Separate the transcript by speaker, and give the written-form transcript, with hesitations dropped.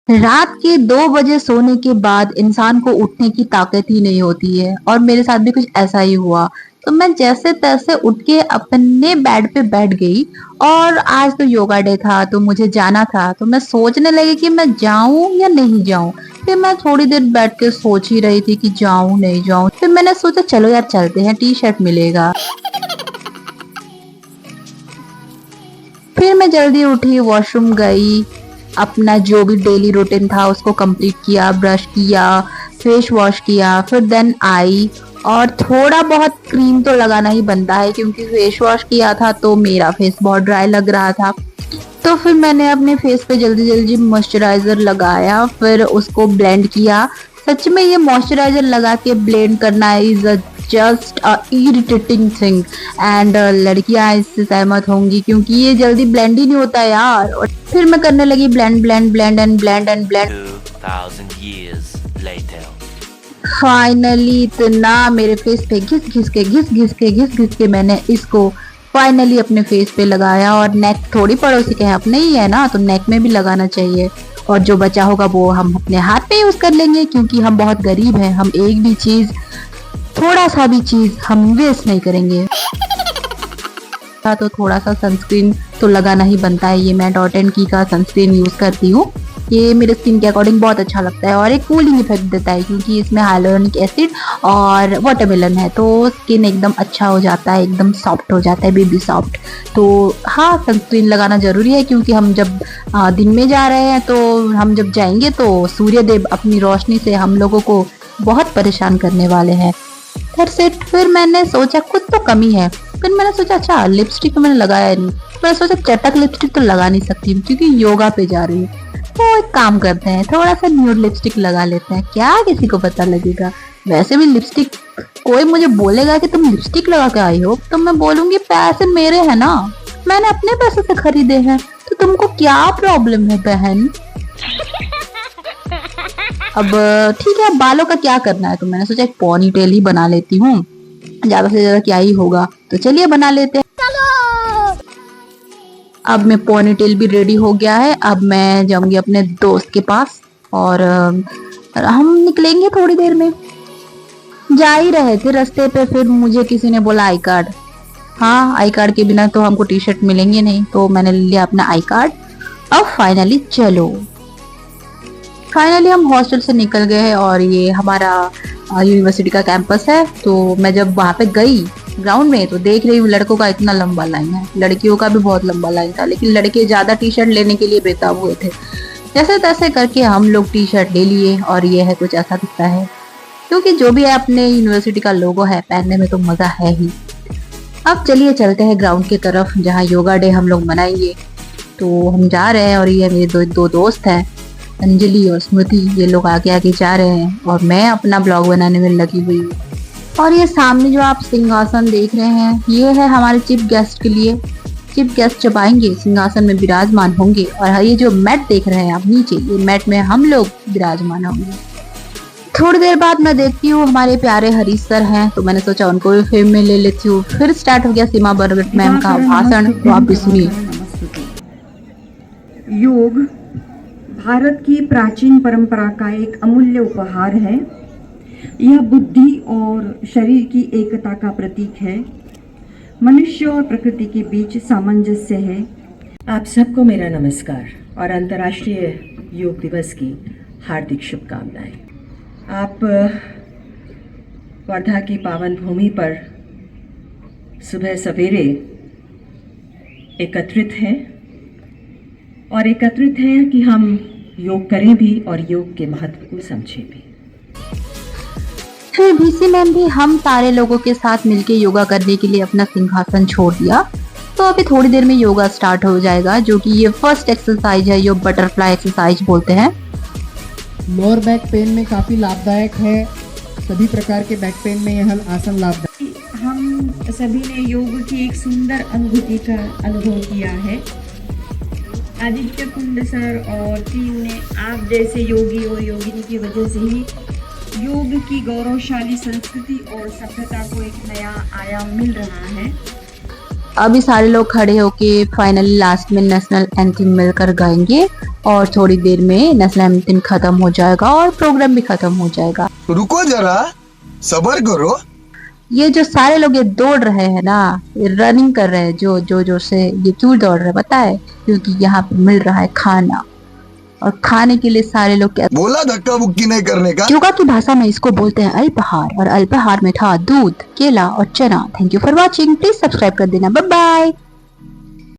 Speaker 1: रात के 2 बजे सोने के बाद इंसान को उठने की ताकत ही नहीं होती है और मेरे साथ भी कुछ ऐसा ही हुआ। तो मैं जैसे-तैसे उठ के अपने बेड पे बैठ गई और आज तो योगा डे था तो मुझे जाना था। तो मैं सोचने लगी कि मैं जाऊँ या नहीं जाऊँ? फिर मैं थोड़ी देर बैठ के सोच ही रही थी कि जाऊँ, नहीं जाऊँ? फिर मैंने सोचा चलो यार चलते हैं, टी-शर्ट मिलेगा। फिर मैं जल्दी उठी, वॉशरूम गई, अपना जो भी डेली रूटीन था उसको कंप्लीट किया, ब्रश किया, फेस वॉश किया, फिर देन आई और थोड़ा बहुत क्रीम तो लगाना ही बनता है क्योंकि फेस वॉश किया था तो मेरा फेस बहुत ड्राई लग रहा था। तो फिर मैंने अपने फेस पे जल्दी जल्दी मॉइस्चराइजर लगाया, फिर उसको ब्लेंड किया। सच में ये मॉइस्चराइजर लगा के ब्लेंड करना is just a irritating thing and लड़कियां इससे सहमत होंगी क्योंकि ये जल्दी ब्लेंड ही नहीं होता यार। और फिर मैं करने लगी blend blend blend and blend and blend.
Speaker 2: 2000 years later.
Speaker 1: Finally इतना मेरे फेस पे घिस के मैंने इसको फाइनली अपने फेस पे लगाया और नेक थोड़ी पड़ोसी के हैं, अपने ही है ना, तो नेक में भी लगाना चाहिए और जो बचा होगा वो हम अपने हाथ पे यूज कर लेंगे क्योंकि हम बहुत गरीब हैं, हम एक भी चीज, थोड़ा सा भी चीज हम वेस्ट नहीं करेंगे। तो थोड़ा सा सनस्क्रीन तो लगाना ही बनता है। ये मैं डॉट एंड की का सनस्क्रीन यूज करती हूँ। ये मेरे स्किन के अकॉर्डिंग बहुत अच्छा लगता है और एक कूलिंग इफेक्ट देता है क्योंकि इसमें हाइलोनिक एसिड और वाटरमेलन है तो स्किन एकदम अच्छा हो जाता है, एकदम सॉफ्ट हो जाता है, बेबी सॉफ्ट। तो हाँ, सनस्क्रीन लगाना जरूरी है क्योंकि हम जब दिन में जा रहे हैं तो हम जब जाएंगे तो सूर्यदेव अपनी रोशनी से हम लोगों को बहुत परेशान करने वाले हैं। फिर मैंने सोचा कुछ तो कमी है। फिर मैंने सोचा अच्छा लिपस्टिक तो मैंने लगाया नहीं। मैंने सोचा चटक लिपस्टिक तो लगा नहीं सकती क्योंकि योगा पे जा रही हूँ। तो एक काम करते हैं, थोड़ा सा न्यूड लिपस्टिक लगा लेते हैं, क्या किसी को पता लगेगा। वैसे भी लिपस्टिक, कोई मुझे बोलेगा कि तुम लिपस्टिक लगा के आई हो तो मैं बोलूंगी पैसे मेरे हैं ना, मैंने अपने पैसे से खरीदे हैं, तो तुमको क्या प्रॉब्लम है बहन। अब ठीक है, बालों का क्या करना है, तो मैंने सोचा एक पोनी टेल ही बना लेती हूँ, ज्यादा से ज्यादा क्या ही होगा, तो चलिए बना लेते हैं। अब मैं पोनी टेल भी रेडी हो गया है। अब मैं जाऊंगी अपने दोस्त के पास और हम निकलेंगे थोड़ी देर में। जा ही रहे थे रास्ते पे फिर मुझे किसी ने बोला आई कार्ड। हाँ, आई कार्ड के बिना तो हमको टी शर्ट मिलेंगे नहीं, तो मैंने ले लिया अपना आई कार्ड। अब फाइनली चलो, फाइनली हम हॉस्टल से निकल गए हैं और ये हमारा यूनिवर्सिटी का कैंपस है। तो मैं जब वहां पे गई ग्राउंड में तो देख रही हूँ लड़कों का इतना लंबा लाइन है, लड़कियों का भी बहुत लंबा लाइन था, लेकिन लड़के ज्यादा टी शर्ट लेने के लिए बेताब हुए थे। जैसे तैसे करके हम लोग टी शर्ट ले लिए और ये है कुछ ऐसा दिखता है क्योंकि जो भी है अपने यूनिवर्सिटी का लोगो है, पहनने में तो मजा है ही। अब चलिए चलते हैं ग्राउंड की तरफ जहाँ योगा डे हम लोग मनाएंगे। तो हम जा रहे हैं और ये मेरे दो दोस्त हैं, अंजलि और स्मृति, ये लोग आगे आगे जा रहे हैं और मैं अपना ब्लॉग बनाने में लगी हुई हूँ। और ये सामने जो आप सिंहासन देख रहे हैं ये है हमारे चीफ गेस्ट के लिए। चीफ गेस्ट जब आएंगे सिंहासन में विराजमान होंगे और ये जो मैट देख रहे हैं आप नीचे, ये मैट में हम लोग विराजमान होंगे। थोड़ी देर बाद मैं देखती हूँ हमारे प्यारे हरीश सर हैं, तो मैंने सोचा उनको भी फिल्म में ले लेती हूँ। फिर स्टार्ट हो गया सीमा बरगट मैम का भाषण, तो आप भी सुनिए।
Speaker 3: योग भारत की प्राचीन परंपरा का एक अमूल्य उपहार है। यह बुद्धि और शरीर की एकता का प्रतीक है, मनुष्य और प्रकृति के बीच सामंजस्य है।
Speaker 4: आप सबको मेरा नमस्कार और अंतर्राष्ट्रीय योग दिवस की हार्दिक शुभकामनाएं। आप वर्धा की पावन भूमि पर सुबह सवेरे एकत्रित हैं और एकत्रित हैं कि हम योग करें भी और योग के महत्व को समझें भी।
Speaker 1: फिर भीसी मैम भी हम सारे लोगों के साथ मिलके योगा करने के लिए अपना सिंहासन छोड़ दिया। तो अभी थोड़ी देर में योगा स्टार्ट हो जाएगा, जो कि ये फर्स्ट एक्सरसाइज है, जो बटरफ्लाई एक्सरसाइज बोलते हैं।
Speaker 5: लोअर बैक पेन में काफ़ी लाभदायक है, सभी प्रकार के बैक पेन में यह आसन लाभदायक।
Speaker 3: हम सभी ने योग की एक सुंदर अनुभूति का अनुभव किया है। आदित्य कुंड सर और टीम ने आप जैसे योगी और योगिनी की वजह से ही योग की गौरवशाली संस्कृति और सभ्यता को एक नया आयाम मिल रहा है।
Speaker 1: अभी सारे लोग खड़े होके फाइनली लास्ट में नेशनल एंथम मिलकर गाएंगे और थोड़ी देर में नेशनल एंथम खत्म हो जाएगा और प्रोग्राम भी खत्म हो जाएगा।
Speaker 6: रुको जरा, सबर करो।
Speaker 1: ये जो सारे लोग ये दौड़ रहे हैं ना, ये रनिंग कर रहे हैं जो से, ये क्यों दौड़ रहे हैं पता है? क्योंकि यहाँ पे मिल रहा है खाना, और खाने के लिए सारे लोग क्या
Speaker 6: बोला धक्का बुक्की नहीं करने का।
Speaker 1: योगा की भाषा में इसको बोलते हैं अल्पाहार, और अल्पाहार में था दूध, केला और चना। Thank you for watching, please subscribe कर देना। Bye bye.